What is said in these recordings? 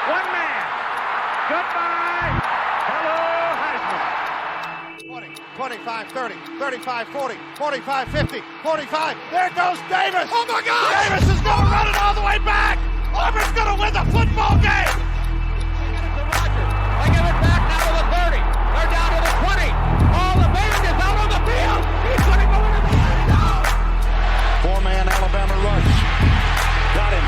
One man. Goodbye. Hello, Heisman. 20, 25, 30, 35, 40, 45, 50, 45. There goes Davis. Oh, my God. Davis is going to run it all the way back. Auburn's going to win the football game. They give it back now to the 30. They're down to the 20. All the band is out on the field. He's going to go into the end zone. Four-man Alabama rush. Got him.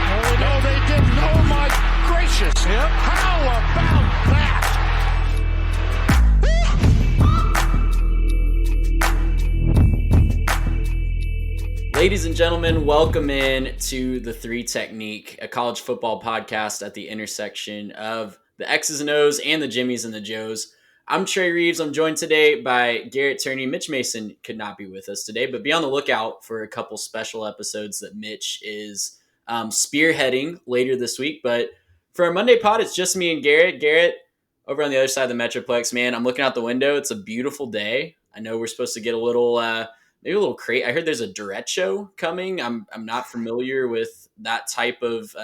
Oh, no, they didn't. Oh, my gracious. Yep. How about that? Ladies and gentlemen, welcome in to The Three Technique, a college football podcast at the intersection of the X's and O's and the Jimmies and the Joes. I'm Trey Reeves. I'm joined today by Garrett Turney. Mitch Mason could not be with us today, but be on the lookout for a couple special episodes that Mitch is spearheading later this week. But for our Monday pod, it's just me and Garrett. Garrett, over on the other side of the Metroplex, man, I'm looking out the window. It's a beautiful day. I know we're supposed to get a little... maybe a little crazy. I heard there's a derecho coming. I'm not familiar with that type of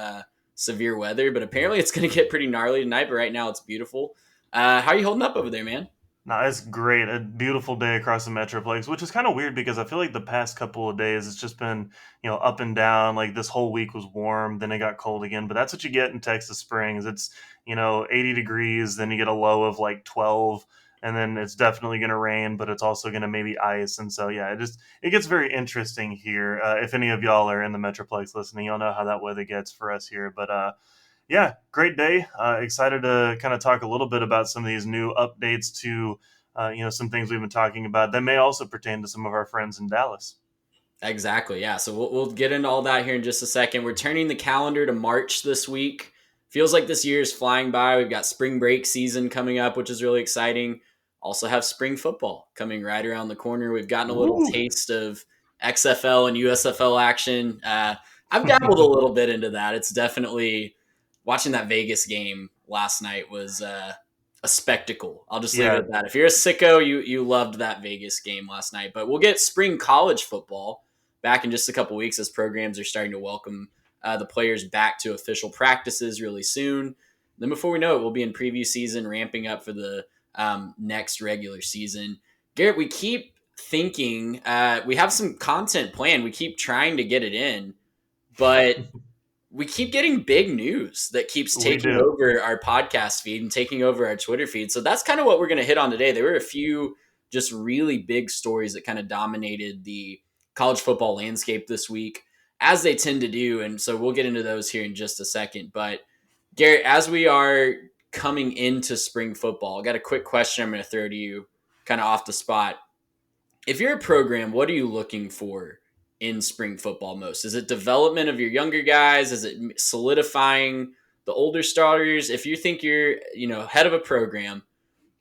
severe weather, but apparently it's going to get pretty gnarly tonight. But right now it's beautiful. How are you holding up over there, man? No, it's great. A beautiful day across the Metroplex, which is kind of weird because I feel like the past couple of days it's just been, up and down. Like this whole week was warm, then it got cold again. But that's what you get in Texas Springs. It's, 80 degrees, then you get a low of like 12. And then it's definitely going to rain, but it's also going to maybe ice. And so, yeah, it gets very interesting here. If any of y'all are in the Metroplex listening, you'll know how that weather gets for us here. But, yeah, great day. Excited to kind of talk a little bit about some of these new updates to, some things we've been talking about that may also pertain to some of our friends in Dallas. Exactly, yeah. So we'll get into all that here in just a second. We're turning the calendar to March this week. Feels like this year is flying by. We've got spring break season coming up, which is really exciting. Also have spring football coming right around the corner. We've gotten a little taste of XFL and USFL action. I've dabbled a little bit into that. It's definitely watching that Vegas game last night was a spectacle. I'll just leave it at that. If you're a sicko, you loved that Vegas game last night. But we'll get spring college football back in just a couple weeks as programs are starting to welcome the players back to official practices really soon. Then before we know it, we'll be in preview season, ramping up for the next regular season. Garrett, we keep thinking we have some content planned. We keep trying to get it in, but we keep getting big news that keeps taking over our podcast feed and taking over our Twitter feed. So that's kind of what we're going to hit on today. There were a few just really big stories that kind of dominated the college football landscape this week, as they tend to do. And so we'll get into those here in just a second. But Garrett, as we are coming into spring football, I got a quick question I'm going to throw to you kind of off the spot. If you're a program, what are you looking for in spring football most? Is it development of your younger guys? Is it solidifying the older starters? If you think you're, head of a program,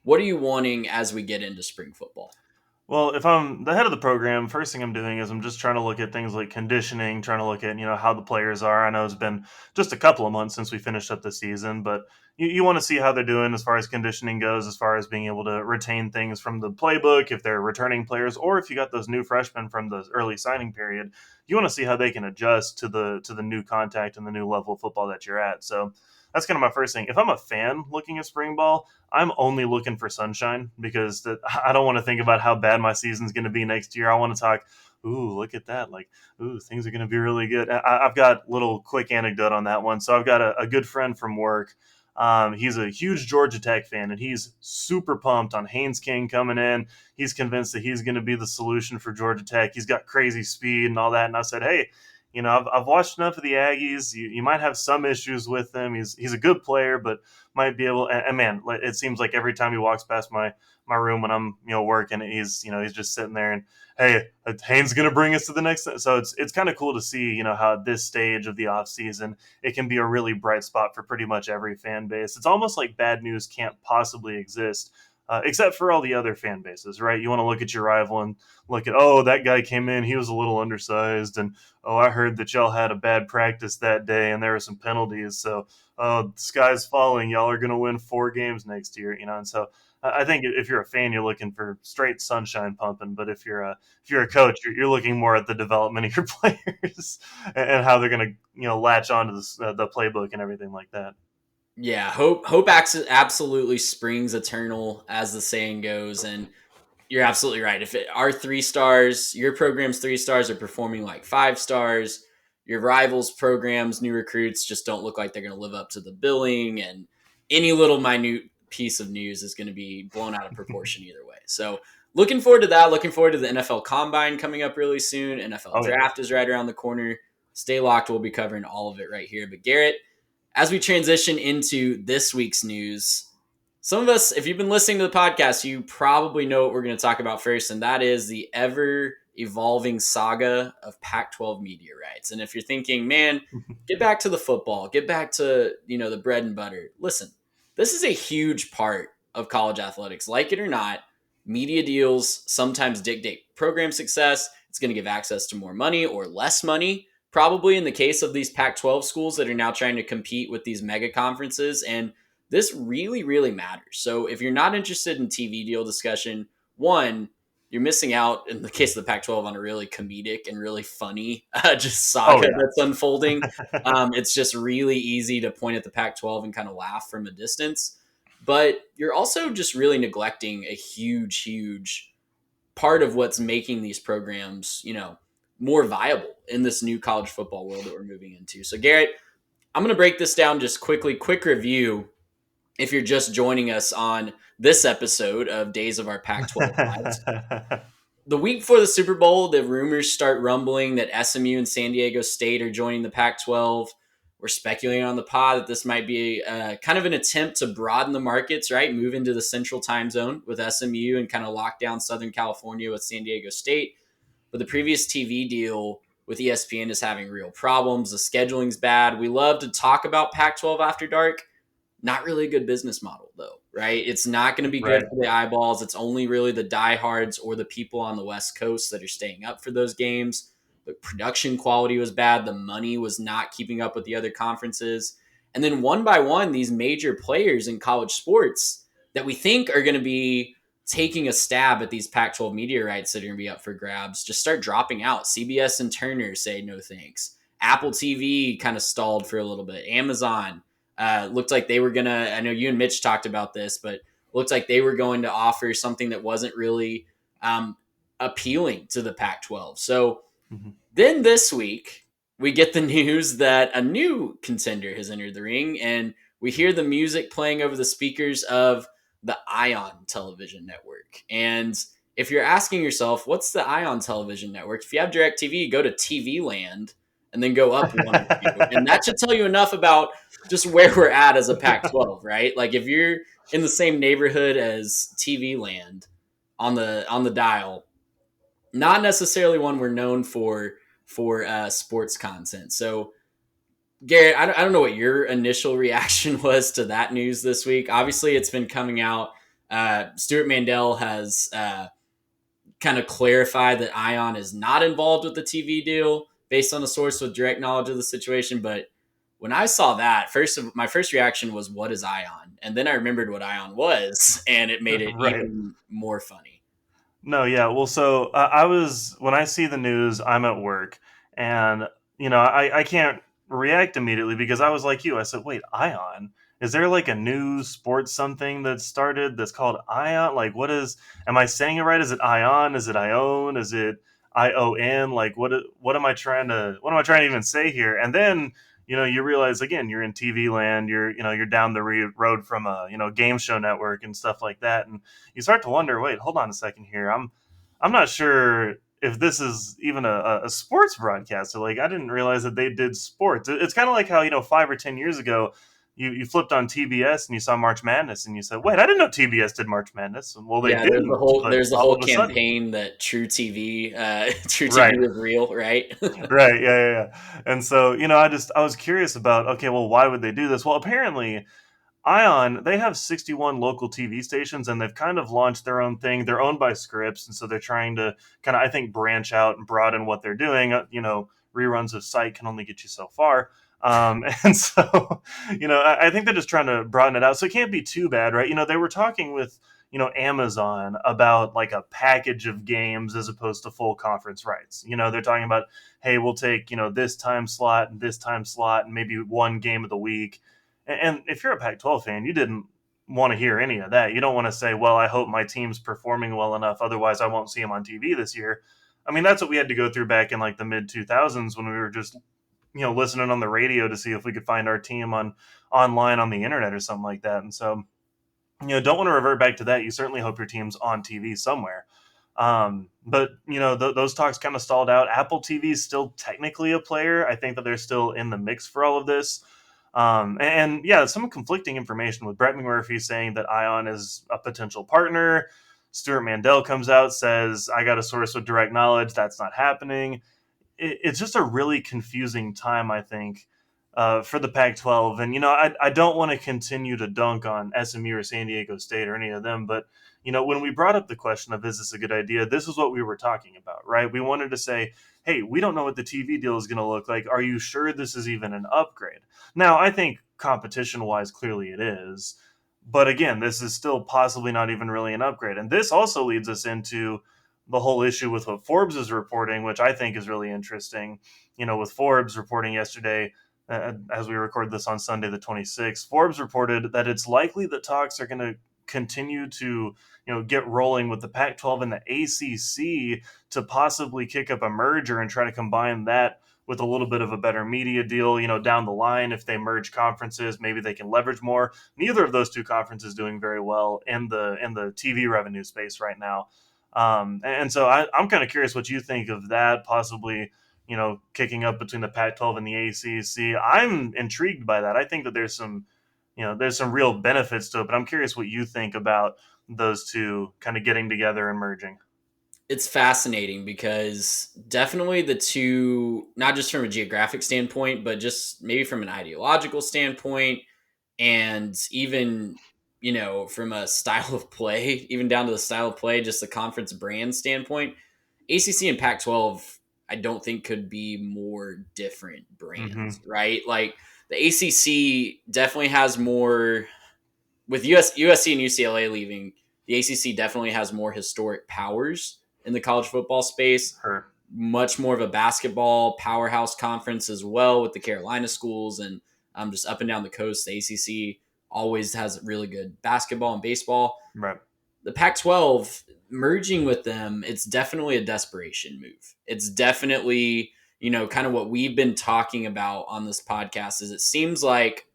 what are you wanting as we get into spring football? Well, if I'm the head of the program, first thing I'm doing is I'm just trying to look at things like conditioning, trying to look at, how the players are. I know it's been just a couple of months since we finished up the season, but you want to see how they're doing as far as conditioning goes, as far as being able to retain things from the playbook, if they're returning players, or if you got those new freshmen from the early signing period, you want to see how they can adjust to the new contact and the new level of football that you're at. So that's kind of my first thing. If I'm a fan looking at spring ball, I'm only looking for sunshine because I don't want to think about how bad my season's going to be next year. I want to talk, ooh, look at that. Like, ooh, things are going to be really good. I've got a little quick anecdote on that one. So I've got a good friend from work. He's a huge Georgia Tech fan, and he's super pumped on Haynes King coming in. He's convinced that he's going to be the solution for Georgia Tech. He's got crazy speed and all that. And I said, hey, I've watched enough of the Aggies. You might have some issues with him. He's a good player, but might be able. And man, it seems like every time he walks past my room when I'm working, he's just sitting there and hey, Haynes going to bring us to the next. So it's kind of cool to see how at this stage of the off season it can be a really bright spot for pretty much every fan base. It's almost like bad news can't possibly exist. Except for all the other fan bases, right? You want to look at your rival and look at, oh, that guy came in, he was a little undersized, and oh, I heard that y'all had a bad practice that day and there were some penalties, so the sky's falling, y'all are going to win 4 games next year, And so I think if you're a fan, you're looking for straight sunshine pumping, but if you're a coach, you're looking more at the development of your players and how they're going to latch onto the playbook and everything like that. Yeah, hope absolutely springs eternal, as the saying goes, and you're absolutely right. If our 3 stars, your program's 3 stars are performing like 5 stars, your rivals' programs, new recruits just don't look like they're going to live up to the billing, and any little minute piece of news is going to be blown out of proportion either way. So, looking forward to that. Looking forward to the NFL Combine coming up really soon. NFL Oh yeah. Draft is right around the corner. Stay locked. We'll be covering all of it right here. But Garrett, as we transition into this week's news, some of us, if you've been listening to the podcast, you probably know what we're going to talk about first, and that is the ever evolving saga of Pac-12 media rights. And if you're thinking, man, get back to the football, get back to, the bread and butter. Listen, this is a huge part of college athletics. Like it or not, media deals sometimes dictate program success. It's going to give access to more money or less money, probably in the case of these Pac-12 schools that are now trying to compete with these mega conferences. And this really, really matters. So if you're not interested in TV deal discussion, one, you're missing out in the case of the Pac-12 on a really comedic and really funny just saga that's unfolding. It's just really easy to point at the Pac-12 and kind of laugh from a distance. But you're also just really neglecting a huge, huge part of what's making these programs, more viable in this new college football world that we're moving into. So Garrett, I'm going to break this down just quickly. Quick review if you're just joining us on this episode of Days of Our Pac-12 Lives. The week before the Super Bowl, the rumors start rumbling that SMU and San Diego State are joining the Pac-12. We're speculating on the pod that this might be kind of an attempt to broaden the markets, right? Move into the central time zone with SMU and kind of lock down Southern California with San Diego State. But the previous TV deal with ESPN is having real problems. The scheduling's bad. We love to talk about Pac-12 After Dark. Not really a good business model, though, right? It's not going to be good for the eyeballs. It's only really the diehards or the people on the West Coast that are staying up for those games. The production quality was bad. The money was not keeping up with the other conferences. And then one by one, these major players in college sports that we think are going to be taking a stab at these Pac-12 media rights that are going to be up for grabs just start dropping out. CBS and Turner say no thanks. Apple TV kind of stalled for a little bit. Amazon looked like they were going to, I know you and Mitch talked about this, but looked like they were going to offer something that wasn't really appealing to the Pac-12. So then this week, we get the news that a new contender has entered the ring, and we hear the music playing over the speakers of the Ion television network. And if you're asking yourself, what's the Ion television network? If you have DirecTV, go to TV Land and then go up one or two. And that should tell you enough about just where we're at as a Pac-12, right? Like if you're in the same neighborhood as TV Land on the dial, not necessarily one we're known for sports content. So Garrett, I don't know what your initial reaction was to that news this week. Obviously, it's been coming out. Stuart Mandel has kind of clarified that Ion is not involved with the TV deal based on a source with direct knowledge of the situation. But when I saw that, my first reaction was, what is Ion? And then I remembered what Ion was, and it made it even more funny. No, yeah. Well, so when I see the news, I'm at work, and I can't react immediately because I was like you. I said, "Wait, Ion? Is there like a new sports something that started that's called Ion? Like, what is? Am I saying it right? Is it Ion? Is it Ion? Is it ION? Like, what am I trying to even say here?" And then you realize again you're in TV land. You're down the road from a game show network and stuff like that, and you start to wonder, wait, hold on a second here. I'm not sure if this is even a sports broadcaster. Like, I didn't realize that they did sports. It's kind of like how 5 or 10 years ago you flipped on TBS and you saw March Madness and you said, wait, I didn't know TBS did March Madness. Well, they did. There's the whole campaign that True TV is real, right? Right. Yeah. And so, I was curious about, okay, well, why would they do this? Well, apparently Ion, they have 61 local TV stations and they've kind of launched their own thing. They're owned by Scripps. And so they're trying to kind of, I think, branch out and broaden what they're doing. Reruns of Psych can only get you so far. And so, I think they're just trying to broaden it out. So it can't be too bad, right? They were talking with, Amazon about like a package of games as opposed to full conference rights. They're talking about, hey, we'll take, this time slot and maybe one game of the week. And if you're a Pac-12 fan, you didn't want to hear any of that. You don't want to say, well, I hope my team's performing well enough, otherwise I won't see them on TV this year. I mean, that's what we had to go through back in like the mid 2000s when we were just listening on the radio to see if we could find our team online on the internet or something like that. And so, don't want to revert back to that. You certainly hope your team's on TV somewhere. But those talks kind of stalled out. Apple TV is still technically a player. I think that they're still in the mix for all of this. And yeah, some conflicting information with Brett McMurphy saying that Ion is a potential partner. Stuart Mandel comes out, says, I got a source with direct knowledge. That's not happening. It's just a really confusing time, I think, for the Pac-12. And, I don't want to continue to dunk on SMU or San Diego State or any of them, but, when we brought up the question of, is this a good idea? This is what we were talking about, right? We wanted to say, hey, we don't know what the TV deal is going to look like. Are you sure this is even an upgrade? Now, I think competition-wise, clearly it is. But again, this is still possibly not even really an upgrade. And this also leads us into the whole issue with what Forbes is reporting, which I think is really interesting. With Forbes reporting yesterday, as we record this on Sunday the 26th, Forbes reported that it's likely that talks are going to continue to get rolling with the Pac-12 and the ACC to possibly kick up a merger and try to combine that with a little bit of a better media deal, down the line. If they merge conferences, maybe they can leverage more. Neither of those two conferences doing very well in the TV revenue space right now. And so I'm kind of curious what you think of that, possibly, kicking up between the Pac-12 and the ACC. I'm intrigued by that. I think that there's some real benefits to it, but I'm curious what you think about those two kind of getting together and merging. It's fascinating because definitely the two, not just from a geographic standpoint, but just maybe from an ideological standpoint, and even, from a style of play, even down to the style of play, just the conference brand standpoint, ACC and Pac-12, I don't think could be more different brands, right? Like the ACC definitely has more, with USC and UCLA leaving, the ACC definitely has more historic powers in the college football space. Much more of a basketball powerhouse conference as well, with the Carolina schools and just up and down the coast. The ACC always has really good basketball and baseball. Right. The Pac-12, merging with them, it's definitely a desperation move. It's definitely, kind of what we've been talking about on this podcast is it seems like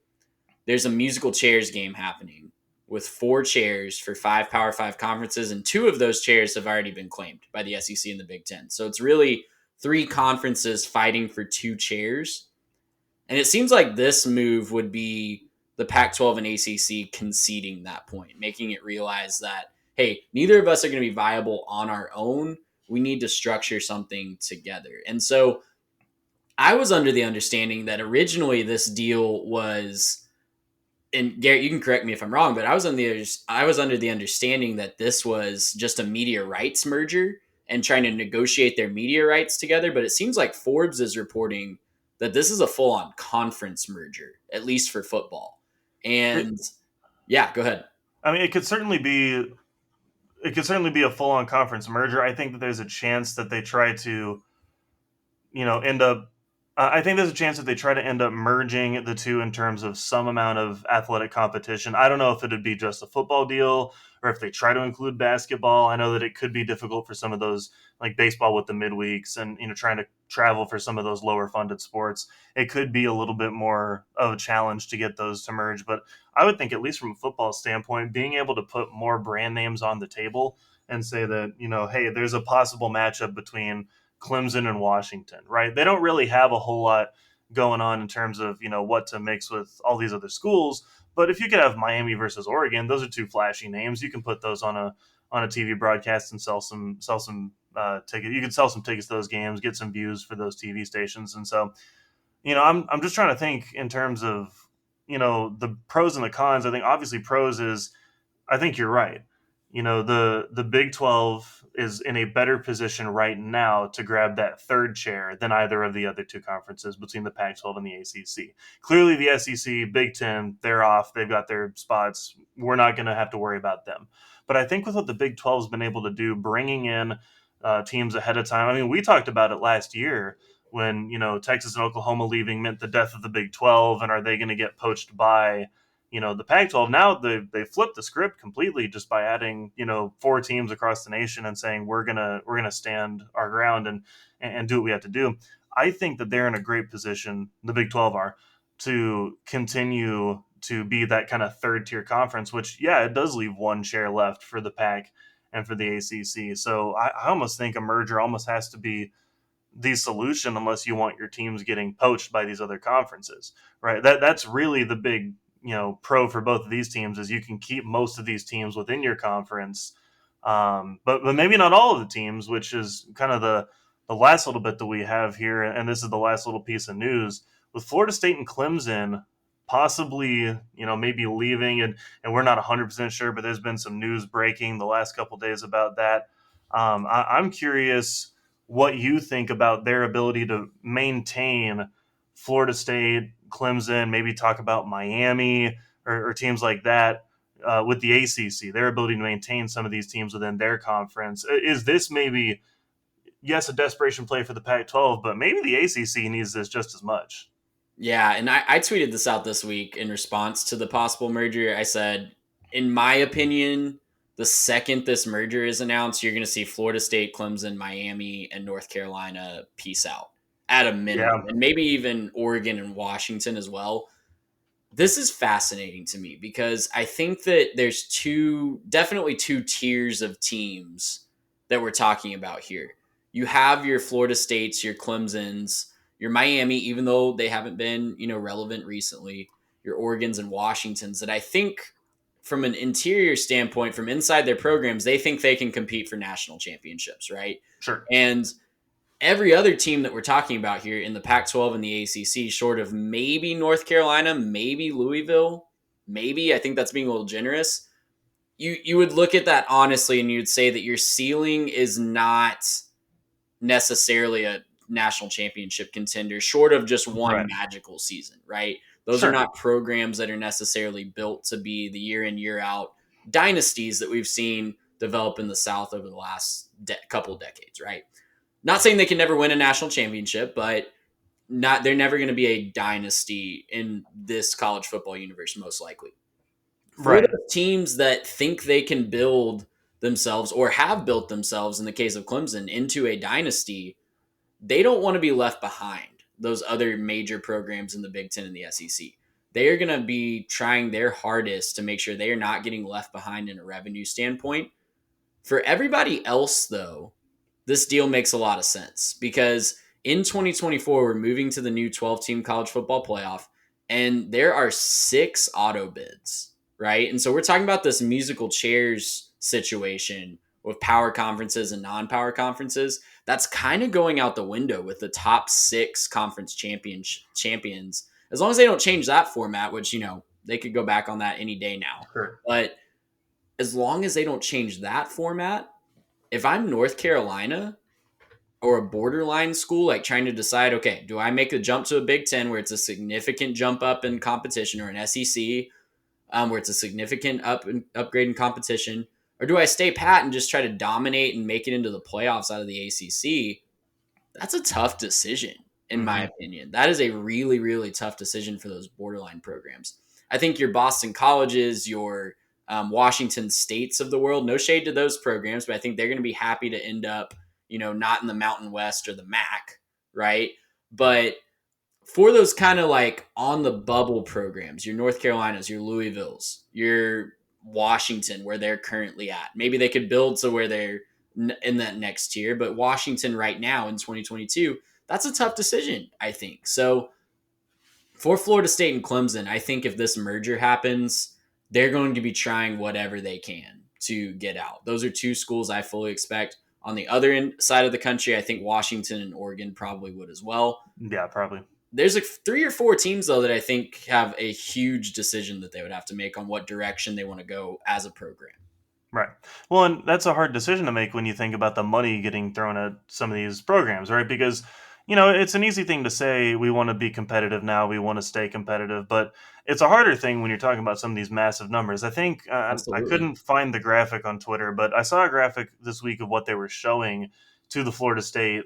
there's a musical chairs game happening with 4 chairs for 5 Power 5 conferences, and 2 of those chairs have already been claimed by the SEC and the Big Ten. So it's really 3 conferences fighting for 2 chairs. And it seems like this move would be the Pac-12 and ACC conceding that point, making it realize that, hey, neither of us are going to be viable on our own. We need to structure something together. And so I was under the understanding that originally this deal was, and Garrett, you can correct me if I'm wrong, but I was under the understanding that this was just a media rights merger and trying to negotiate their media rights together. But it seems like Forbes is reporting that this is a full-on conference merger, at least for football. And yeah, go ahead. I mean, it could certainly be a full-on conference merger. I think that there's a chance that they try to, end up. I think there's a chance that they try to end up merging the two in terms of some amount of athletic competition. I don't know if it would be just a football deal or if they try to include basketball. I know that it could be difficult for some of those, like baseball with the midweeks and, trying to travel for some of those lower funded sports. It could be a little bit more of a challenge to get those to merge. But I would think, at least from a football standpoint, being able to put more brand names on the table and say that, hey, there's a possible matchup between Clemson and Washington, right? They don't really have a whole lot going on in terms of, what to mix with all these other schools. But if you could have Miami versus Oregon, those are 2 flashy names. You can put those on a TV broadcast and sell some tickets. You can sell some tickets to those games, get some views for those TV stations. And so, I'm just trying to think in terms of, the pros and the cons. I think obviously pros is, I think you're right. The Big 12 is in a better position right now to grab that 3rd chair than either of the other 2 conferences between the Pac-12 and the ACC. Clearly, the SEC, Big 10, they're off. They've got their spots. We're not going to have to worry about them. But I think with what the Big 12 has been able to do, bringing in teams ahead of time. I mean, we talked about it last year when, Texas and Oklahoma leaving meant the death of the Big 12, and are they going to get poached by, the Pac-12? Now they flipped the script completely just by adding, 4 teams across the nation and saying we're gonna stand our ground and do what we have to do. I think that they're in a great position, the Big 12 are, to continue to be that kind of third tier conference, which, it does leave one chair left for the Pac and for the ACC. So I almost think a merger almost has to be the solution unless you want your teams getting poached by these other conferences, right? That's really the big, pro for both of these teams is you can keep most of these teams within your conference, but maybe not all of the teams, which is kind of the last little bit that we have here, and this is the last little piece of news with Florida State and Clemson possibly, maybe leaving, and we're not 100% sure, but there's been some news breaking the last couple days about that. I'm curious what you think about their ability to maintain Florida State, Clemson, maybe talk about Miami or teams like that with the ACC, their ability to maintain some of these teams within their conference. Is this maybe, yes, a desperation play for the Pac-12, but maybe the ACC needs this just as much? Yeah, and I tweeted this out this week in response to the possible merger. I said, in my opinion, the second this merger is announced, you're going to see Florida State, Clemson, Miami, and North Carolina peace out at a minimum, and maybe even Oregon and Washington as well. This is fascinating to me because I think that there's definitely two tiers of teams that we're talking about here. You have your Florida States, your Clemsons, your Miami, even though they haven't been, relevant recently, your Oregons and Washingtons that I think from an interior standpoint, from inside their programs, they think they can compete for national championships, right? Sure. And every other team that we're talking about here in the Pac-12 and the ACC, short of maybe North Carolina, maybe Louisville, maybe, I think that's being a little generous, you would look at that honestly and you'd say that your ceiling is not necessarily a national championship contender, short of just one magical season, right? Those are not programs that are necessarily built to be the year in, year out dynasties that we've seen develop in the South over the last couple of decades, right? Not saying they can never win a national championship, but they're never going to be a dynasty in this college football universe, most likely. For the teams that think they can build themselves or have built themselves, in the case of Clemson, into a dynasty, they don't want to be left behind those other major programs in the Big Ten and the SEC. They are going to be trying their hardest to make sure they are not getting left behind in a revenue standpoint. For everybody else, though, this deal makes a lot of sense because in 2024, we're moving to the new 12-team college football playoff, and there are 6 auto bids, right? And so we're talking about this musical chairs situation with power conferences and non-power conferences. That's kind of going out the window with the top 6 conference champions. As long as they don't change that format, which, they could go back on that any day now. Sure. But as long as they don't change that format, if I'm North Carolina or a borderline school, like trying to decide, okay, do I make a jump to a Big Ten where it's a significant jump up in competition, or an SEC where it's a significant upgrade in competition, or do I stay pat and just try to dominate and make it into the playoffs out of the ACC? That's a tough decision, in my opinion. That is a really, really tough decision for those borderline programs. I think your Boston Colleges, your Washington States of the world, no shade to those programs, but I think they're going to be happy to end up, not in the Mountain West or the MAC, right? But for those kind of like on the bubble programs, your North Carolinas, your Louisvilles, your Washington, where they're currently at, maybe they could build to where they're in that next tier. But Washington right now in 2022, that's a tough decision, I think. So for Florida State and Clemson, I think if this merger happens, they're going to be trying whatever they can to get out. Those are 2 schools I fully expect. On the other side of the country, I think Washington and Oregon probably would as well. Yeah, probably. There's 3 or 4 teams, though, that I think have a huge decision that they would have to make on what direction they want to go as a program. Right. Well, and that's a hard decision to make when you think about the money getting thrown at some of these programs, right? Because, it's an easy thing to say, we want to be competitive now, we want to stay competitive, but it's a harder thing when you're talking about some of these massive numbers. I think I couldn't find the graphic on Twitter, but I saw a graphic this week of what they were showing to the Florida State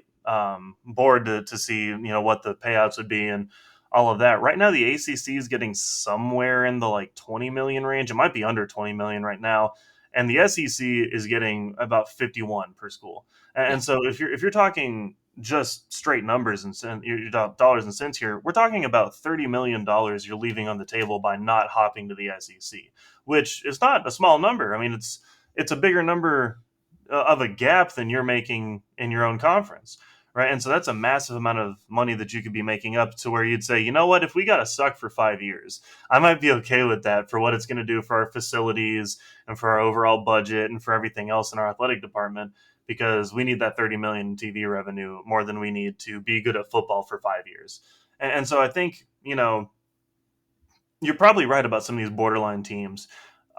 board to see what the payouts would be and all of that. Right now, the ACC is getting somewhere in the like 20 million range. It might be under 20 million right now, and the SEC is getting about 51 per school. And so if you're talking just straight numbers and your dollars and cents here, we're talking about $30 million you're leaving on the table by not hopping to the SEC, which is not a small number. I mean, it's a bigger number of a gap than you're making in your own conference, right? And so that's a massive amount of money that you could be making up to where you'd say, you know what, if we got to suck for 5 years, I might be okay with that for what it's going to do for our facilities and for our overall budget and for everything else in our athletic department, because we need that 30 million in TV revenue more than we need to be good at football for 5 years. And so I think, you're probably right about some of these borderline teams.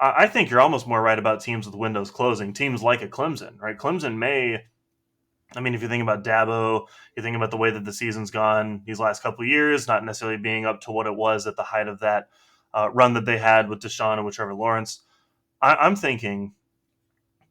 I think you're almost more right about teams with windows closing, teams like a Clemson, right? Clemson may, I mean, if you think about Dabo, you think about the way that the season's gone these last couple of years, not necessarily being up to what it was at the height of that run that they had with Deshaun and with Trevor Lawrence. I'm thinking,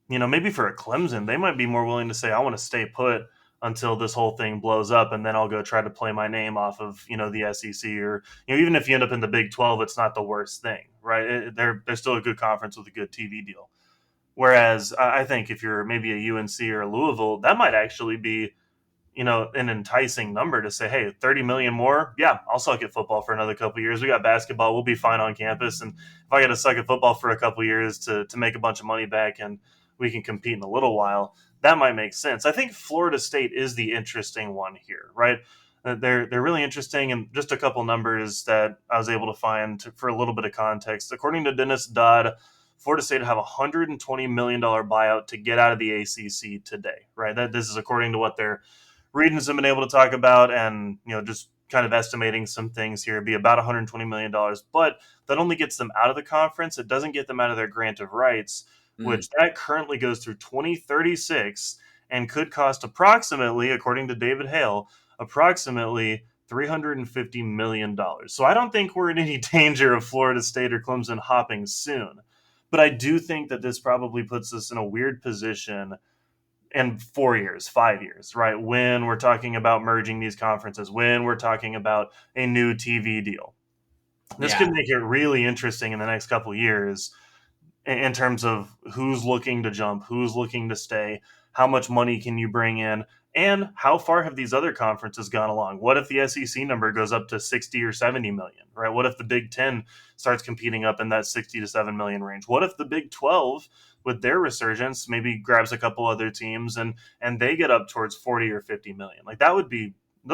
maybe for a Clemson, they might be more willing to say, I want to stay put until this whole thing blows up, and then I'll go try to play my name off of, the SEC, or, even if you end up in the Big 12, it's not the worst thing, right? They're still a good conference with a good TV deal. Whereas I think if you're maybe a UNC or a Louisville, that might actually be, an enticing number to say, hey, 30 million more. Yeah, I'll suck at football for another couple of years. We got basketball. We'll be fine on campus. And if I got to suck at football for a couple of years to make a bunch of money back and we can compete in a little while, that might make sense. I think Florida State is the interesting one here, right? They're really interesting, and just a couple numbers that I was able to find for a little bit of context. According to Dennis Dodd, Florida State have a $120 million buyout to get out of the ACC today, right? This is according to what their regions have been able to talk about, and just kind of estimating some things here. It'd be about $120 million, but that only gets them out of the conference. It doesn't get them out of their grant of rights, which that currently goes through 2036 and could cost approximately, according to David Hale, approximately $350 million. So I don't think we're in any danger of Florida State or Clemson hopping soon. But I do think that this probably puts us in a weird position in 4 years, 5 years, right? When we're talking about merging these conferences, when we're talking about a new TV deal. This could make it really interesting in the next couple of years in terms of who's looking to jump, who's looking to stay, how much money can you bring in, and how far have these other conferences gone along? What if the SEC number goes up to 60 or 70 million, right? What if the Big 10 starts competing up in that 60 to 7 million range? What if the Big 12, with their resurgence, maybe grabs a couple other teams and they get up towards 40 or 50 million? Like those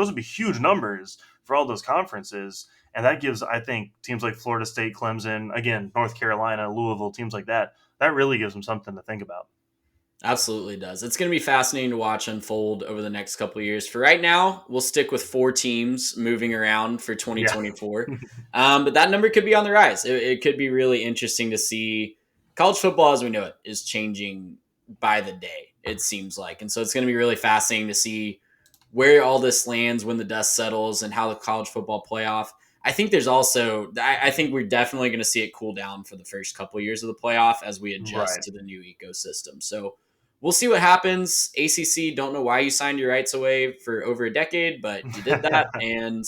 would be huge numbers for all those conferences. And that gives, I think, teams like Florida State, Clemson, again, North Carolina, Louisville, teams like that really gives them something to think about. Absolutely does. It's going to be fascinating to watch unfold over the next couple of years. For right now, we'll stick with 4 teams moving around for 2024. Yeah. But that number could be on the rise. It could be really interesting to see. College football, as we know it, is changing by the day, it seems like. And so it's going to be really fascinating to see where all this lands when the dust settles and how the college football playoff. I think there's also, I think we're definitely going to see it cool down for the first couple of years of the playoff as we adjust to the new ecosystem. So we'll see what happens. ACC, don't know why you signed your rights away for over a decade, but you did that. And,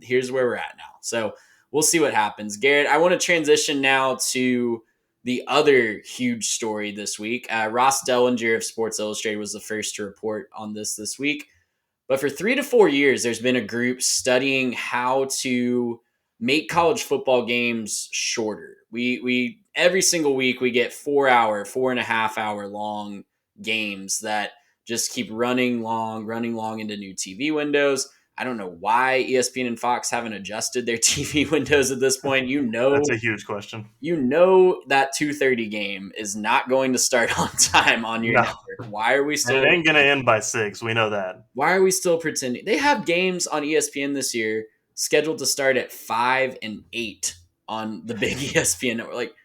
here's where we're at now. So we'll see what happens. Garrett, I want to transition now to the other huge story this week. Ross Dellinger of Sports Illustrated was the first to report on this week. But for 3 to 4 years, there's been a group studying how to make college football games shorter. We every single week we get 4.5 hour long games that just keep running long into new TV windows. I don't know why ESPN and Fox haven't adjusted their TV windows at this point. That's a huge question. That 2:30 game is not going to start on time on your network. Why are we still? And it ain't going to end by 6. We know that. Why are we still pretending? They have games on ESPN this year scheduled to start at 5 and 8 on the big ESPN network. Like,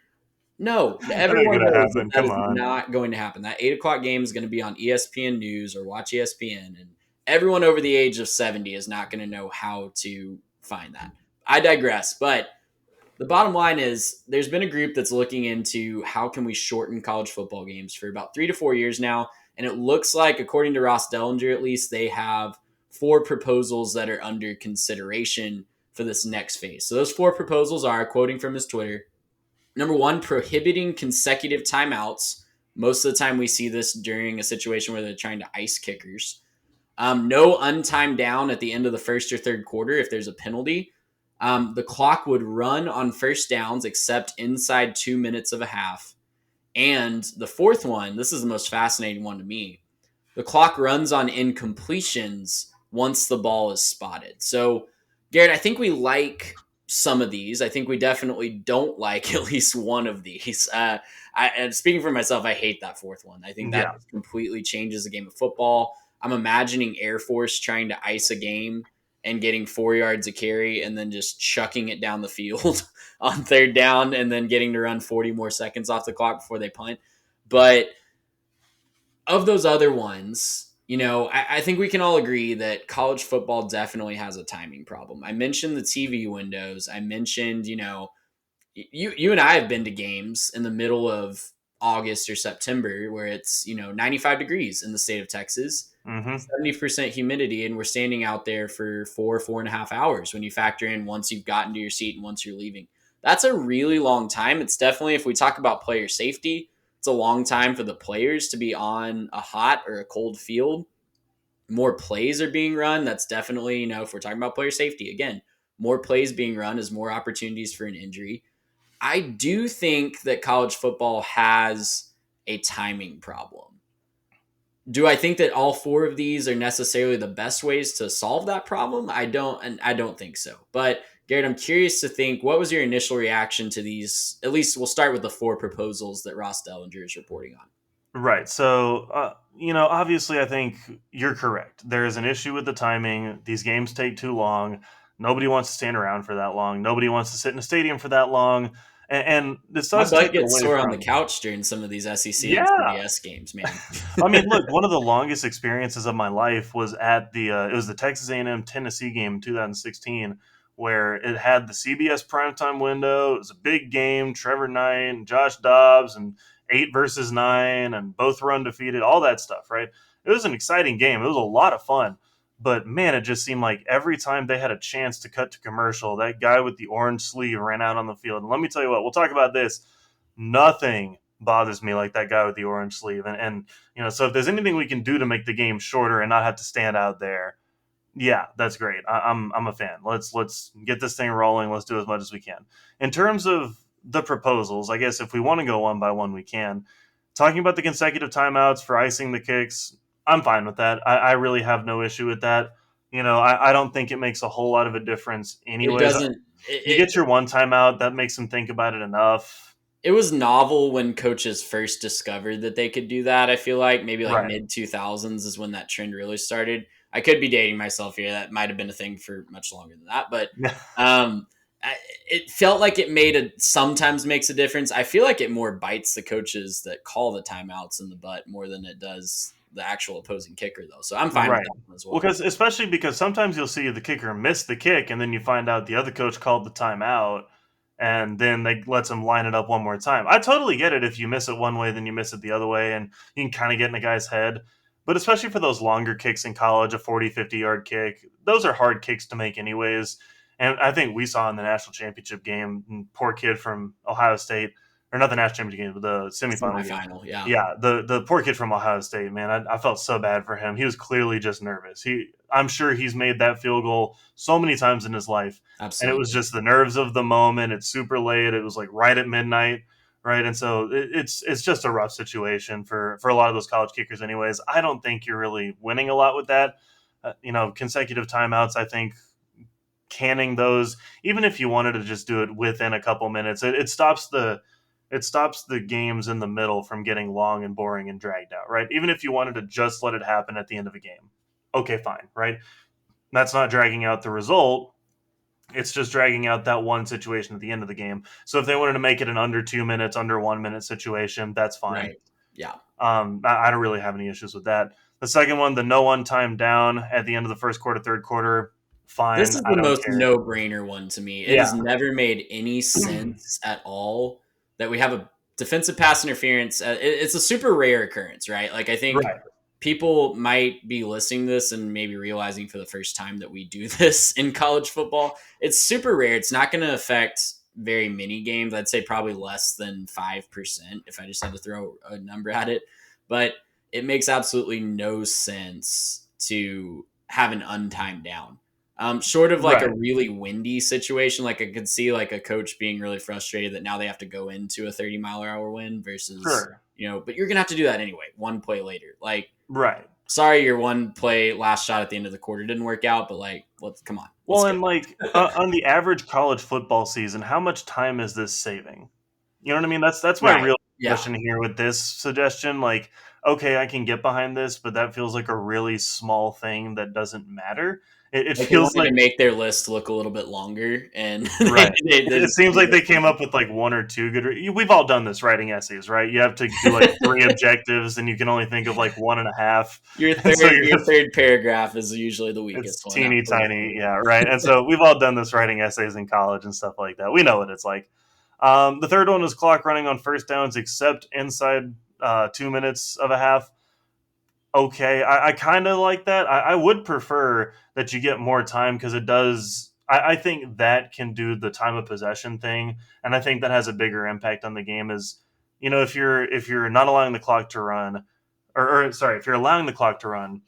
no, everyone knows that is not going to happen. That 8 o'clock game is going to be on ESPN News or Watch ESPN, and everyone over the age of 70 is not going to know how to find that. I digress, but the bottom line is there's been a group that's looking into how can we shorten college football games for about 3 to 4 years now, And it looks like, according to Ross Dellinger at least, they have 4 proposals that are under consideration for this next phase. So those 4 proposals are, quoting from his Twitter, number 1, prohibiting consecutive timeouts. Most of the time we see this during a situation where they're trying to ice kickers. No untimed down at the end of the first or third quarter if there's a penalty. The clock would run on first downs except inside 2 minutes of a half. And the 4th one, this is the most fascinating one to me. The clock runs on incompletions once the ball is spotted. So, Garrett, I think we some of these. I think we definitely don't like at least one of these. And speaking for myself, I hate that 4th one. I think that completely changes the game of football. I'm imagining Air Force trying to ice a game and getting 4 yards of carry and then just chucking it down the field on third down and then getting to run 40 more seconds off the clock before they punt. But of those other ones, I think we can all agree that college football definitely has a timing problem. I mentioned the TV windows. I mentioned, you and I have been to games in the middle of August or September where it's 95 degrees in the state of Texas, 70% humidity, and we're standing out there for 4.5 hours when you factor in once you've gotten to your seat and once you're leaving. That's a really long time. It's definitely, if we talk about player safety, it's a long time for the players to be on a hot or a cold field. More plays are being run. That's definitely, if we're talking about player safety, again, more plays being run is more opportunities for an injury. I do think that college football has a timing problem. Do I think that all 4 of these are necessarily the best ways to solve that problem? I don't think so. But Garrett, I'm curious to think, what was your initial reaction to these? At least we'll start with the 4 proposals that Ross Dellinger is reporting on. Right. So, obviously I think you're correct. There is an issue with the timing. These games take too long. Nobody wants to stand around for that long. Nobody wants to sit in a stadium for that long. And this does My butt take gets away sore from on the couch during some of these SEC and Yeah. CBS games, man. I mean, look, one of the longest experiences of my life was at it was the Texas A&M Tennessee game in 2016, where it had the CBS primetime window. It was a big game. Trevor Knight and Josh Dobbs and 8 versus 9, and both were undefeated. All that stuff, right? It was an exciting game. It was a lot of fun. But man, it just seemed like every time they had a chance to cut to commercial, that guy with the orange sleeve ran out on the field. And let me tell you what, we'll talk about this. Nothing bothers me like that guy with the orange sleeve. And so if there's anything we can do to make the game shorter and not have to stand out there, yeah, that's great. I'm a fan. Let's get this thing rolling. Let's do as much as we can. In terms of the proposals, I guess if we want to go one by one, we can. Talking about the consecutive timeouts for icing the kicks, I'm fine with that. I really have no issue with that. I don't think it makes a whole lot of a difference anyways. It doesn't. You get your one timeout, that makes them think about it enough. It was novel when coaches first discovered that they could do that. I feel like maybe mid 2000s is when that trend really started. I could be dating myself here. That might have been a thing for much longer than that. But it felt like it sometimes makes a difference. I feel like it more bites the coaches that call the timeouts in the butt more than it does the actual opposing kicker, though. So I'm fine with that one as well. Especially because sometimes you'll see the kicker miss the kick, and then you find out the other coach called the timeout, and then they lets them line it up one more time. I totally get it if you miss it one way, then you miss it the other way, and you can kind of get in a guy's head. But especially for those longer kicks in college, a 40, 50-yard kick, those are hard kicks to make anyways. And I think we saw in the national championship game, poor kid from Ohio State, or not the national championship game, but the semifinal game. Yeah, the poor kid from Ohio State, man, I felt so bad for him. He was clearly just nervous. I'm sure he's made that field goal so many times in his life. Absolutely. And it was just the nerves of the moment. It's super late. It was like right at midnight, right? And so it's just a rough situation for a lot of those college kickers anyways. I don't think you're really winning a lot with that. Consecutive timeouts, I think, canning those, even if you wanted to just do it within a couple minutes, it stops the games in the middle from getting long and boring and dragged out, right? Even if you wanted to just let it happen at the end of a game. Okay, fine, right? That's not dragging out the result. It's just dragging out that one situation at the end of the game. So if they wanted to make it an under 2 minutes, under 1 minute situation, that's fine. Right. Yeah. I don't really have any issues with that. The second one, the no one time down at the end of the first quarter, third quarter, fine. This is the most no-brainer one to me. It has never made any sense at all that we have a defensive pass interference, it's a super rare occurrence, right? Like I think Right. people might be listening to this and maybe realizing for the first time that we do this in college football. It's super rare. It's not going to affect very many games. I'd say probably less than 5% if I just had to throw a number at it. But it makes absolutely no sense to have an untimed down. Short of like a really windy situation, like I could see like a coach being really frustrated that now they have to go into a 30-mile-per-hour wind versus, Sure. but you're going to have to do that anyway, one play later. Like, Right. sorry, your one play last shot at the end of the quarter didn't work out, but like, come on. Well, and like on the average college football season, how much time is this saving? You know what I mean? That's my Right. real Yeah. question here with this suggestion. Like, okay, I can get behind this, but that feels like a really small thing that doesn't matter. It Like feels they wanted like to make their list look a little bit longer, and right. they It seems like they came up with like one or two good. We've all done this writing essays, right? You have to do like 3 objectives, and you can only think of like 1.5. Your And so third paragraph is usually the weakest it's one. teeny Absolutely. tiny, yeah, right. And so we've all done this writing essays in college and stuff like that. We know what it's like. The third one is clock running on first downs, except inside 2 minutes of a half. Okay, I kind of like that. I would prefer that you get more time because it does. I think that can do the time of possession thing, and I think that has a bigger impact on the game. Is if you're not allowing the clock to run, or sorry, if you're allowing the clock to run,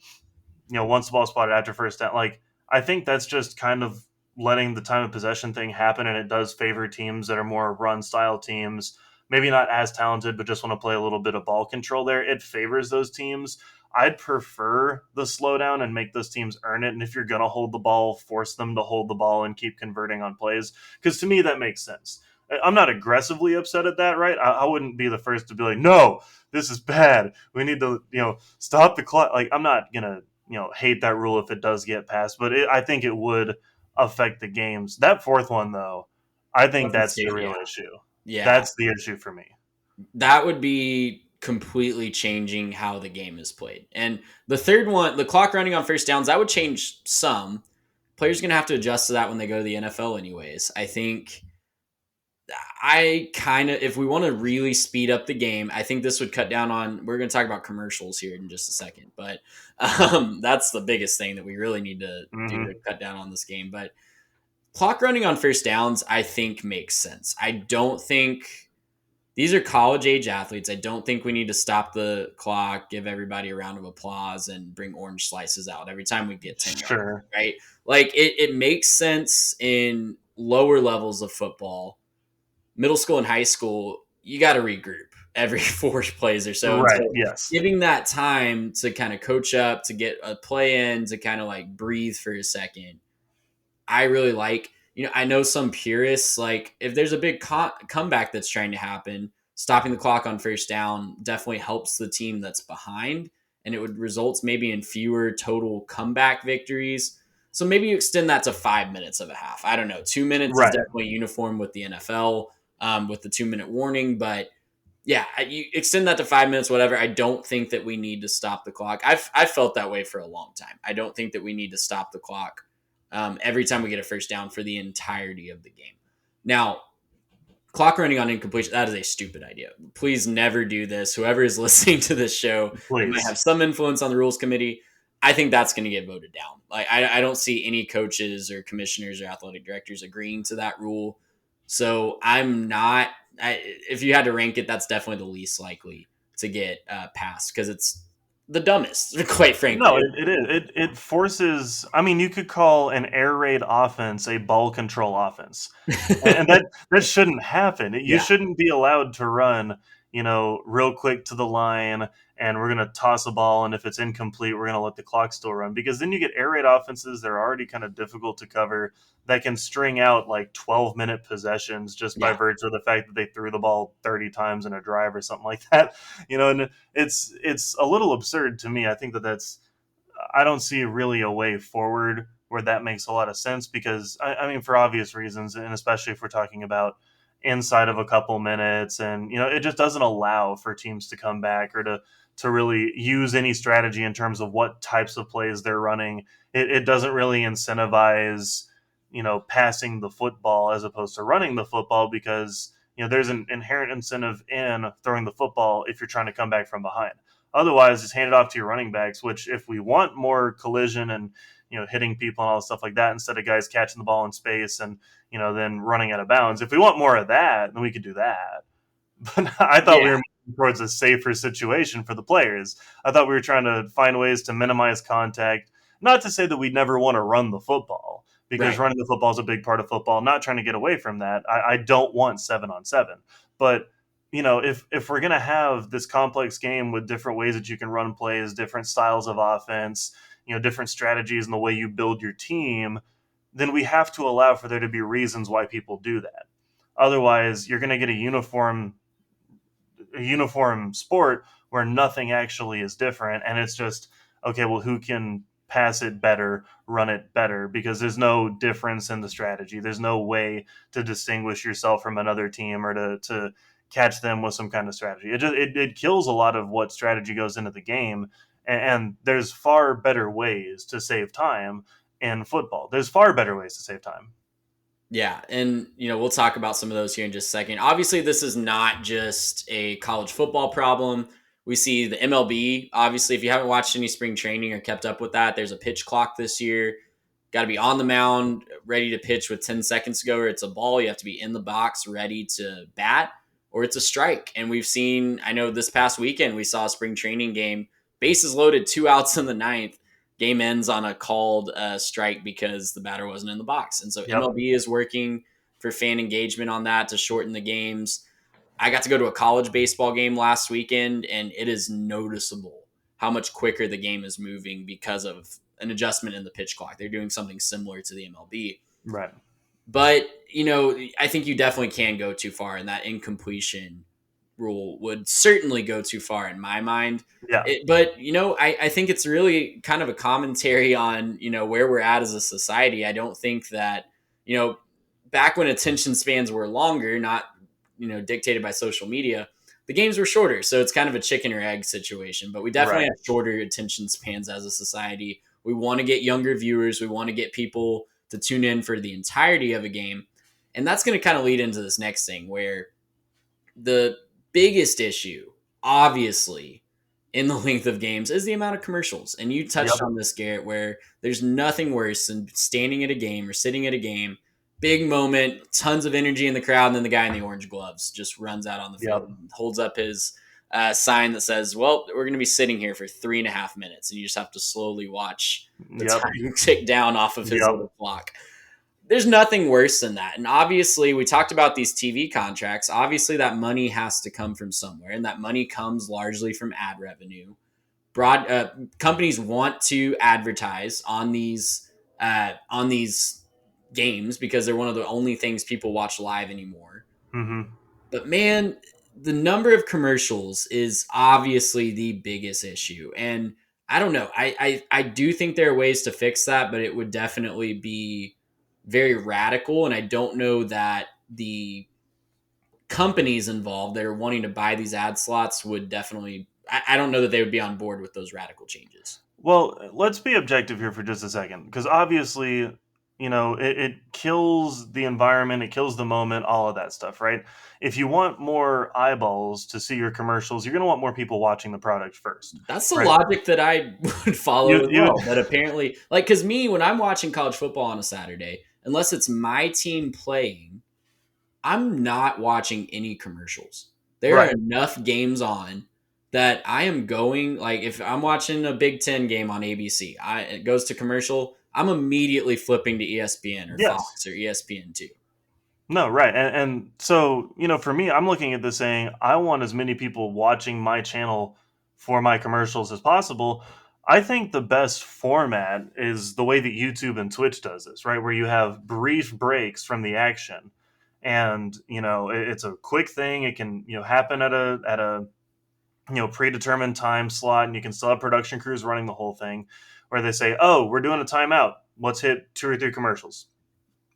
once the ball spotted after first down, like I think that's just kind of letting the time of possession thing happen, and it does favor teams that are more run style teams, maybe not as talented, but just want to play a little bit of ball control there. It favors those teams. I'd prefer the slowdown and make those teams earn it. And if you're going to hold the ball, force them to hold the ball and keep converting on plays. Because to me, that makes sense. I'm not aggressively upset at that, right? I wouldn't be the first to be like, no, this is bad. We need to, stop the clock. Like, I'm not going to, hate that rule if it does get passed. But I think it would affect the games. That fourth one, though, I think that's the real issue. Yeah. That's the issue for me. That would be completely changing how the game is played. And the third one, the clock running on first downs, that would change some. Players are going to have to adjust to that when they go to the NFL anyways. I think if we want to really speed up the game, I think this would cut down on, we're going to talk about commercials here in just a second, but that's the biggest thing that we really need to do to cut down on this game. But clock running on first downs, I think makes sense. I don't think these are college age athletes. I don't think we need to stop the clock, give everybody a round of applause, and bring orange slices out every time we get 10 yards, right? Like it makes sense in lower levels of football. Middle school and high school, you got to regroup every 4 plays or so. Right, so yes. Giving that time to kind of coach up, to get a play in, to kind of like breathe for a second, I really like. I know some purists, like if there's a big comeback that's trying to happen, stopping the clock on first down definitely helps the team that's behind, and it would result maybe in fewer total comeback victories. So maybe you extend that to 5 minutes of a half. I don't know. 2 minutes is definitely uniform with the NFL with the 2-minute warning, but yeah, you extend that to 5 minutes, whatever. I don't think that we need to stop the clock. I've felt that way for a long time. I don't think that we need to stop the clock every time we get a first down for the entirety of the game. Now, clock running on incompletion, that is a stupid idea. Please never do this. Whoever is listening to this show might have some influence on the rules committee. I think that's going to get voted down. Like I don't see any coaches or commissioners or athletic directors agreeing to that rule. So I'm not. If you had to rank it, that's definitely the least likely to get passed because it's the dumbest, quite frankly. No, it is. It forces. I mean, you could call an air raid offense a ball control offense, and that shouldn't happen. You shouldn't be allowed to run, real quick to the line, and we're going to toss a ball, and if it's incomplete, we're going to let the clock still run, because then you get air raid offenses that are already kind of difficult to cover, that can string out like 12-minute possessions just by virtue of the fact that they threw the ball 30 times in a drive or something like that. And it's a little absurd to me. I think I don't see really a way forward where that makes a lot of sense, because I mean, for obvious reasons, and especially if we're talking about inside of a couple minutes, and it just doesn't allow for teams to come back or to really use any strategy in terms of what types of plays they're running. It doesn't really incentivize passing the football as opposed to running the football, because there's an inherent incentive in throwing the football if you're trying to come back from behind. Otherwise, just hand it off to your running backs, which if we want more collision and, hitting people and all stuff like that, instead of guys catching the ball in space and, then running out of bounds, if we want more of that, then we could do that. But I thought we Yeah. were moving towards a safer situation for the players. I thought we were trying to find ways to minimize contact. Not to say that we never want to run the football, because Right. running the football is a big part of football. Not trying to get away from that. I don't want 7-on-7. But, if we're going to have this complex game with different ways that you can run plays, different styles of offense, different strategies in the way you build your team, then we have to allow for there to be reasons why people do that. Otherwise, you're going to get a uniform sport where nothing actually is different, and it's just, okay, well, who can pass it better, run it better, because there's no difference in the strategy. There's no way to distinguish yourself from another team or to catch them with some kind of strategy. It kills a lot of what strategy goes into the game, and there's far better ways to save time in football. There's far better ways to save time. Yeah, and we'll talk about some of those here in just a second. Obviously, this is not just a college football problem. We see the MLB. Obviously, if you haven't watched any spring training or kept up with that, there's a pitch clock this year. Got to be on the mound, ready to pitch with 10 seconds to go, or it's a ball. You have to be in the box, ready to bat, or it's a strike. And we've seen, I know this past weekend, we saw a spring training game, bases loaded, 2 outs in the ninth. Game ends on a called strike because the batter wasn't in the box. And so Yep. MLB is working for fan engagement on that to shorten the games. I got to go to a college baseball game last weekend, and it is noticeable how much quicker the game is moving because of an adjustment in the pitch clock. They're doing something similar to the MLB. Right. But, I think you definitely can go too far, and that incompletion rule would certainly go too far in my mind. Yeah. But I think it's really kind of a commentary on where we're at as a society. I don't think that back when attention spans were longer, not dictated by social media, the games were shorter. So it's kind of a chicken or egg situation. But we definitely have shorter attention spans as a society. We want to get younger viewers. We want to get people to tune in for the entirety of a game, and that's going to kind of lead into this next thing where the biggest issue, obviously, in the length of games is the amount of commercials. And you touched on this, Garrett, where there's nothing worse than standing at a game or sitting at a game, big moment, tons of energy in the crowd, and then the guy in the orange gloves just runs out on the field and holds up his sign that says, well, we're going to be sitting here for 3.5 minutes, and you just have to slowly watch the time tick down off of his little clock. There's nothing worse than that. And obviously, we talked about these TV contracts. Obviously, that money has to come from somewhere, and that money comes largely from ad revenue. Companies want to advertise on these games because they're one of the only things people watch live anymore. Mm-hmm. But man, the number of commercials is obviously the biggest issue. And I don't know. I do think there are ways to fix that, but it would definitely be very radical, and I don't know that the companies involved that are wanting to buy these ad slots would definitely, I don't know that they would be on board with those radical changes. Well, let's be objective here for just a second, because obviously, it kills the environment, it kills the moment, all of that stuff, right? If you want more eyeballs to see your commercials, you're going to want more people watching the product first. That's the logic that I would follow as well. But apparently, because me, when I'm watching college football on a Saturday, unless it's my team playing, I'm not watching any commercials. There are enough games on that I am going, like if I'm watching a Big Ten game on ABC, it goes to commercial, I'm immediately flipping to ESPN or Fox or ESPN2. No, right. And so, for me, I'm looking at this saying, I want as many people watching my channel for my commercials as possible. I think the best format is the way that YouTube and Twitch does this, right? Where you have brief breaks from the action. And, it's a quick thing. It can, happen at a predetermined time slot, and you can still have production crews running the whole thing, where they say, oh, we're doing a timeout. Let's hit 2 or 3 commercials.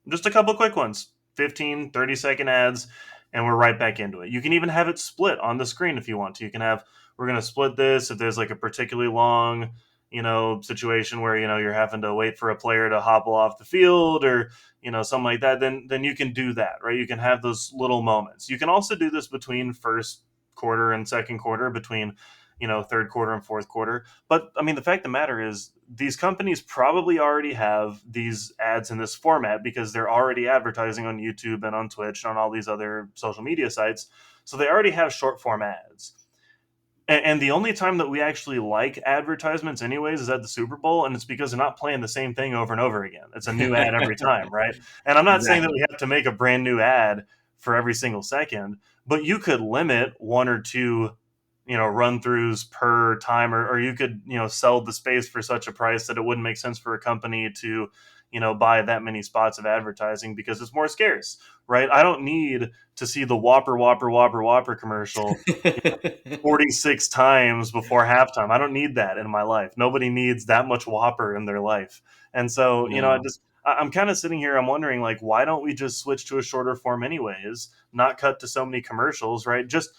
Just a couple of quick ones, 15, 30-second ads, and we're right back into it. You can even have it split on the screen if you want to. You can have, we're going to split this if there's like a particularly long, situation where, you're having to wait for a player to hobble off the field or, something like that, then you can do that, right? You can have those little moments. You can also do this between first quarter and second quarter, between, third quarter and fourth quarter. But I mean, the fact of the matter is these companies probably already have these ads in this format because they're already advertising on YouTube and on Twitch and on all these other social media sites. So they already have short form ads. And the only time that we actually like advertisements, anyways, is at the Super Bowl, and it's because they're not playing the same thing over and over again. It's a new ad every time, right? And I'm not saying that Exactly. we have to make a brand new ad for every single second, but you could limit one or two, run throughs per time, or you could, sell the space for such a price that it wouldn't make sense for a company to, buy that many spots of advertising because it's more scarce, right? I don't need to see the Whopper, Whopper, Whopper, Whopper commercial 46 times before halftime. I don't need that in my life. Nobody needs that much Whopper in their life. And so, No. I'm kind of sitting here, I'm wondering, like, why don't we just switch to a shorter form anyways, not cut to so many commercials, right? Just,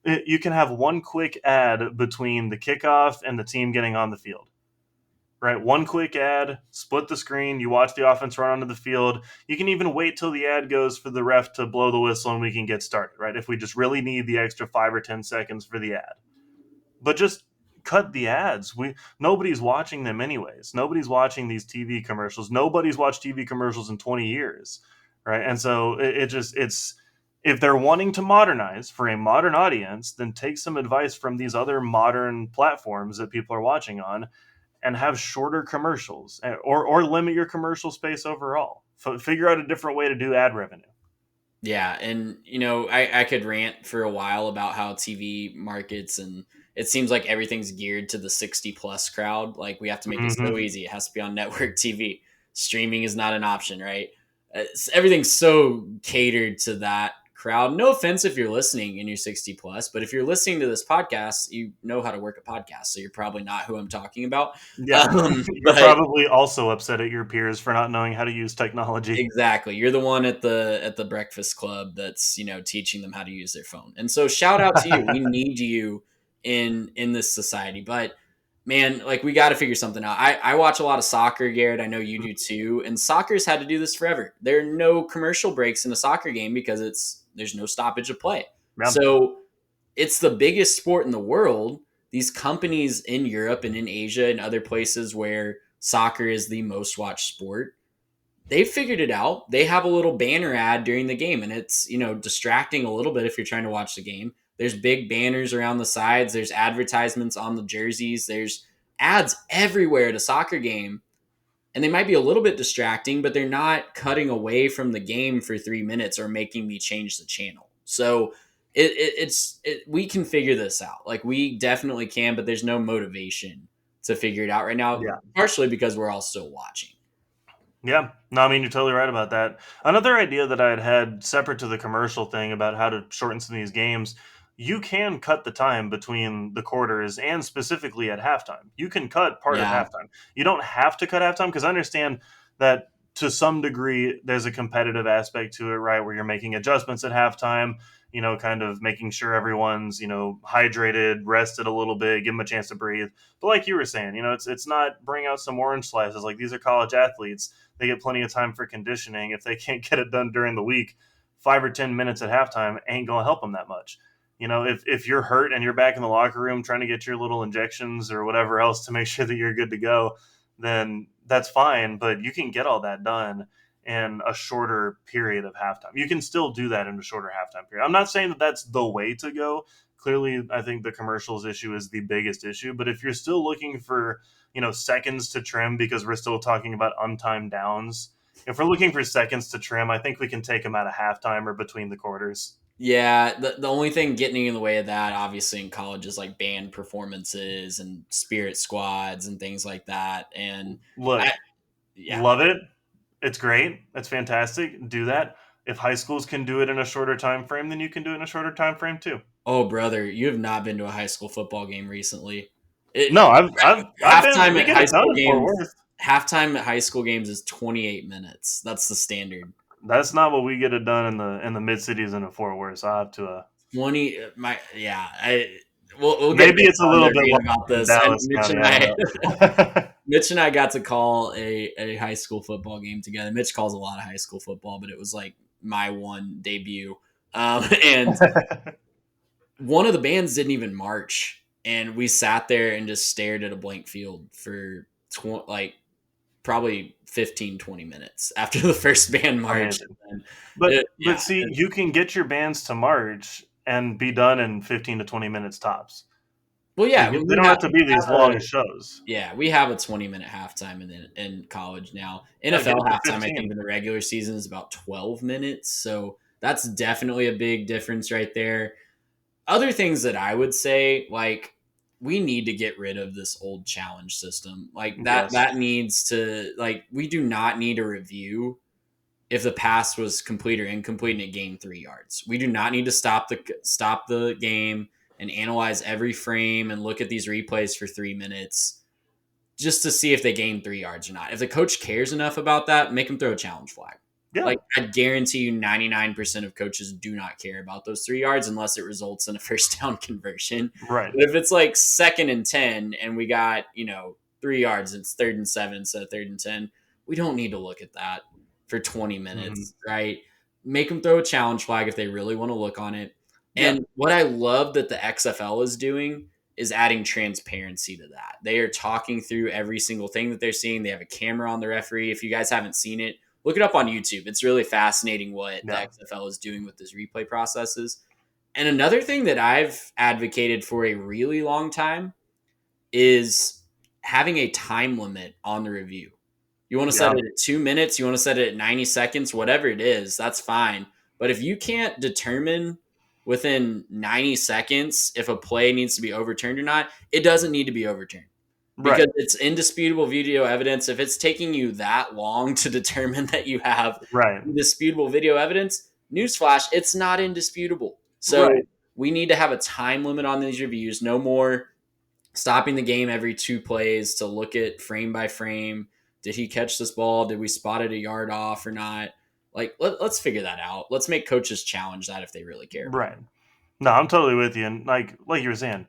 you can have one quick ad between the kickoff and the team getting on the field. Right, one quick ad, split the screen, you watch the offense run onto the field. You can even wait till the ad goes for the ref to blow the whistle and we can get started, right? If we just really need the extra 5 or 10 seconds for the ad. But just cut the ads. Nobody's watching them anyways. Nobody's watching these TV commercials. Nobody's watched TV commercials in 20 years, right? And so it's if they're wanting to modernize for a modern audience, then take some advice from these other modern platforms that people are watching on and have shorter commercials, or limit your commercial space overall. Figure out a different way to do ad revenue. Yeah, and I could rant for a while about how TV markets, and it seems like everything's geared to the 60 plus crowd. Like we have to make it so Mm-hmm. easy. It has to be on network TV. Streaming is not an option, right? Everything's so catered to that crowd. No offense if you're listening and you're 60 plus, but if you're listening to this podcast, you know how to work a podcast, so you're probably not who I'm talking about. Yeah, you're But probably also upset at your peers for not knowing how to use technology. exactly. You're the one at the breakfast club that's, teaching them how to use their phone. And so shout out to you. We need you in this society. But man, like we got to figure something out. I watch a lot of soccer, Garrett. I know you do too. And soccer's had to do this forever. There are no commercial breaks in a soccer game because there's no stoppage of play. Yeah. So it's the biggest sport in the world. These companies in Europe and in Asia and other places where soccer is the most watched sport, they figured it out. They have a little banner ad during the game, and it's, distracting a little bit if you're trying to watch the game. There's big banners around the sides. There's advertisements on the jerseys. There's ads everywhere at a soccer game. And they might be a little bit distracting, but they're not cutting away from the game for 3 minutes or making me change the channel. So we can figure this out. Like we definitely can, but there's no motivation to figure it out right now, Yeah. partially because we're all still watching. Yeah, no, I mean, you're totally right about that. Another idea that I had separate to the commercial thing about how to shorten some of these games, you can cut the time between the quarters and specifically at halftime. You can cut part of Yeah. halftime. You don't have to cut halftime because I understand that to some degree there's a competitive aspect to it, right? Where you're making adjustments at halftime, kind of making sure everyone's, hydrated, rested a little bit, give them a chance to breathe. But like you were saying, it's not bring out some orange slices. Like these are college athletes, they get plenty of time for conditioning. If they can't get it done during the week, 5 or 10 minutes at halftime ain't going to help them that much. If you're hurt and you're back in the locker room trying to get your little injections or whatever else to make sure that you're good to go, then that's fine. But you can get all that done in a shorter period of halftime. You can still do that in a shorter halftime period. I'm not saying that that's the way to go. Clearly, I think the commercials issue is the biggest issue. But if you're still looking for seconds to trim because we're still talking about untimed downs. If we're looking for seconds to trim, I think we can take them out of halftime or between the quarters. Yeah, the only thing getting in the way of that, obviously, in college is like band performances and spirit squads and things like that. And Look, I, yeah. love it. It's great. It's fantastic. Do that. If high schools can do it in a shorter time frame, then you can do it in a shorter time frame too. Oh, brother, you have not been to a high school football game recently. No, I've been. Halftime We at get high it done school in Fort games. Worth. Halftime at high school games is 28 minutes. That's the standard. That's not what we get it done in the mid cities and in Fort Worth. So I have to. 20. we'll get Maybe it's a little bit read like about in this. And Dallas County. I don't know. Mitch and I got to call a high school football game together. Mitch calls a lot of high school football, but it was like my one debut. And one of the bands didn't even march, and we sat there and just stared at a blank field for probably 15, 20 minutes after the first band marched. But see, you can get your bands to march and be done in 15 to 20 minutes tops. Well, yeah, they don't have to be these long shows. Yeah, we have a 20-minute halftime in college now. NFL halftime, I think, in the regular season is about 12 minutes. So that's definitely a big difference right there. Other things that I would say, like, we need to get rid of this old challenge system. Like that needs to, like, we do not need a review if the pass was complete or incomplete and it gained 3 yards. We do not need to stop the game and analyze every frame and look at these replays for 3 minutes just to see if they gained 3 yards or not. If the coach cares enough about that, make him throw a challenge flag. Yeah. Like, I guarantee you 99% of coaches do not care about those 3 yards unless it results in a first down conversion. Right. But if it's like 2nd and 10 and we got, 3 yards, it's 3rd and 7 instead of 3rd and 10, we don't need to look at that for 20 minutes, right? Make them throw a challenge flag if they really want to look on it. And what I love that the XFL is doing is adding transparency to that. They are talking through every single thing that they're seeing. They have a camera on the referee. If you guys haven't seen it, look it up on YouTube. It's really fascinating what the XFL is doing with this replay processes. And another thing that I've advocated for a really long time is having a time limit on the review. You want to set it at 2 minutes, you want to set it at 90 seconds, whatever it is, that's fine. But if you can't determine within 90 seconds if a play needs to be overturned or not, it doesn't need to be overturned. Because it's indisputable video evidence. If it's taking you that long to determine that you have indisputable video evidence, newsflash, it's not indisputable. So we need to have a time limit on these reviews. No more stopping the game every 2 plays to look at frame by frame. Did he catch this ball? Did we spot it a yard off or not? Like, let's figure that out. Let's make coaches challenge that if they really care. Right. No, I'm totally with you. And like you were saying,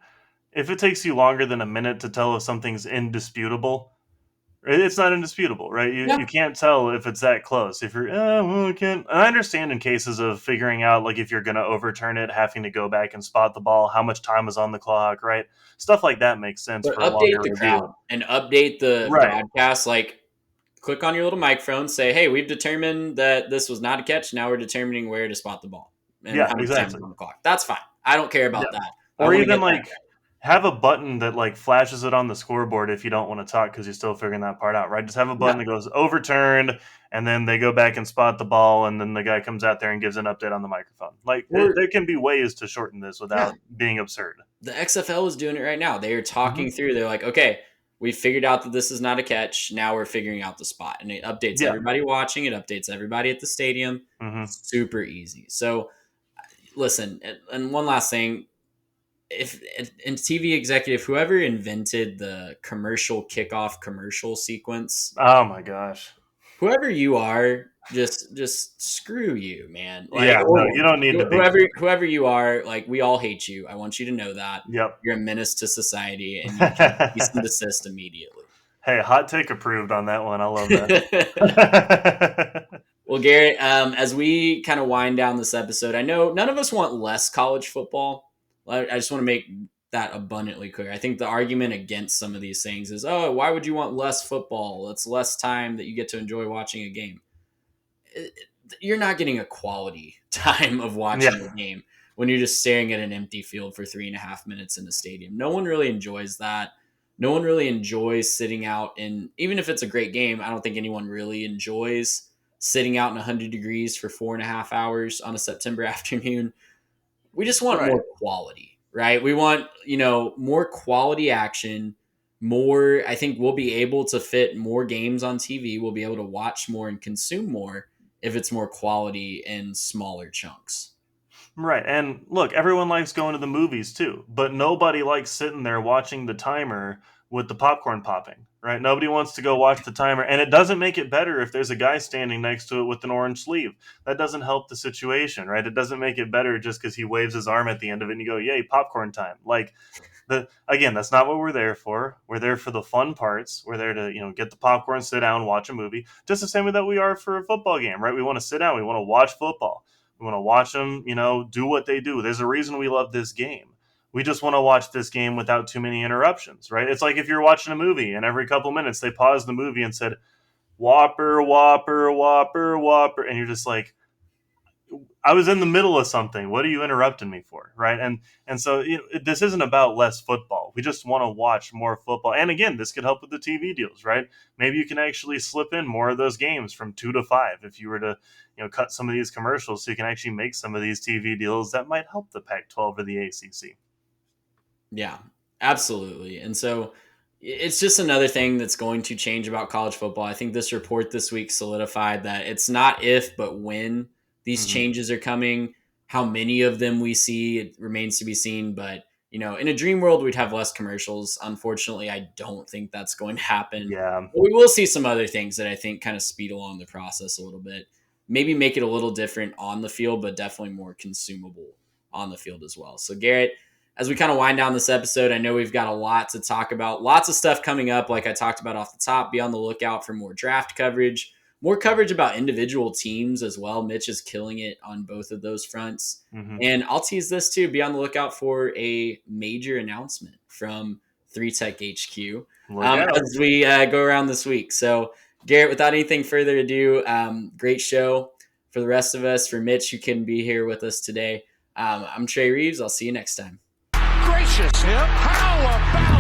if it takes you longer than a minute to tell if something's indisputable, it's not indisputable, right? You can't tell if it's that close. If you're, I can't. And I understand in cases of figuring out, like, if you're going to overturn it, having to go back and spot the ball, how much time is on the clock, right? Stuff like that makes sense. But for a longer update the crowd and update the broadcast. Like, click on your little microphone, say, hey, we've determined that this was not a catch. Now we're determining where to spot the ball. And how much time is on the clock. That's fine. I don't care about that. Or even, like, have a button that, like, flashes it on the scoreboard if you don't want to talk because you're still figuring that part out, right? Just have a button that goes overturned, and then they go back and spot the ball, and then the guy comes out there and gives an update on the microphone. Like, there can be ways to shorten this without being absurd. The XFL is doing it right now. They are talking through. They're like, okay, we figured out that this is not a catch. Now we're figuring out the spot. And it updates everybody watching. It updates everybody at the stadium. Super easy. So, listen, and one last thing. If in TV executive, whoever invented the commercial kickoff commercial sequence, oh my gosh, whoever you are, just screw you, man. Like, you don't need to. Whoever you are, like, we all hate you. I want you to know that. Yep, you're a menace to society, and you can cease and desist immediately. Hey, hot take approved on that one. I love that. Well, Garrett, as we kind of wind down this episode, I know none of us want less college football. I just want to make that abundantly clear. I think the argument against some of these things is, oh, why would you want less football? It's less time that you get to enjoy watching a game. You're not getting a quality time of watching a game when you're just staring at an empty field for 3.5 minutes in a stadium. No one really enjoys that. No one really enjoys sitting out in, even if it's a great game, I don't think anyone really enjoys sitting out in 100 degrees for 4.5 hours on a September afternoon. We just want more quality, right? We want, more quality action, more. I think we'll be able to fit more games on TV. We'll be able to watch more and consume more if it's more quality in smaller chunks. Right. And look, everyone likes going to the movies too, but nobody likes sitting there watching the timer with the popcorn popping, right? Nobody wants to go watch the timer, and it doesn't make it better if there's a guy standing next to it with an orange sleeve. That doesn't help the situation, right? It doesn't make it better just because he waves his arm at the end of it and you go, yay, popcorn time. Like, again, that's not what we're there for. We're there for the fun parts. We're there to, get the popcorn, sit down, watch a movie, just the same way that we are for a football game, right? We want to sit down. We want to watch football. We want to watch them, do what they do. There's a reason we love this game. We just want to watch this game without too many interruptions, right? It's like if you're watching a movie and every couple minutes they pause the movie and said, Whopper, Whopper, Whopper, Whopper. And you're just like, I was in the middle of something. What are you interrupting me for, right? And so this isn't about less football. We just want to watch more football. And again, this could help with the TV deals, right? Maybe you can actually slip in more of those games from 2 to 5 if you were to cut some of these commercials so you can actually make some of these TV deals that might help the Pac-12 or the ACC. Yeah, absolutely. And so it's just another thing that's going to change about college football. I think this report this week solidified that it's not if, but when these changes are coming. How many of them we see, it remains to be seen. But, in a dream world, we'd have less commercials. Unfortunately, I don't think that's going to happen. Yeah. But we will see some other things that I think kind of speed along the process a little bit. Maybe make it a little different on the field, but definitely more consumable on the field as well. So, Garrett, as we kind of wind down this episode, I know we've got a lot to talk about. Lots of stuff coming up, like I talked about off the top. Be on the lookout for more draft coverage, more coverage about individual teams as well. Mitch is killing it on both of those fronts. And I'll tease this too. Be on the lookout for a major announcement from 3 Tech HQ as we go around this week. So, Garrett, without anything further ado, great show for the rest of us. For Mitch, who couldn't be here with us today, I'm Trey Reeves. I'll see you next time. Gracious him. How about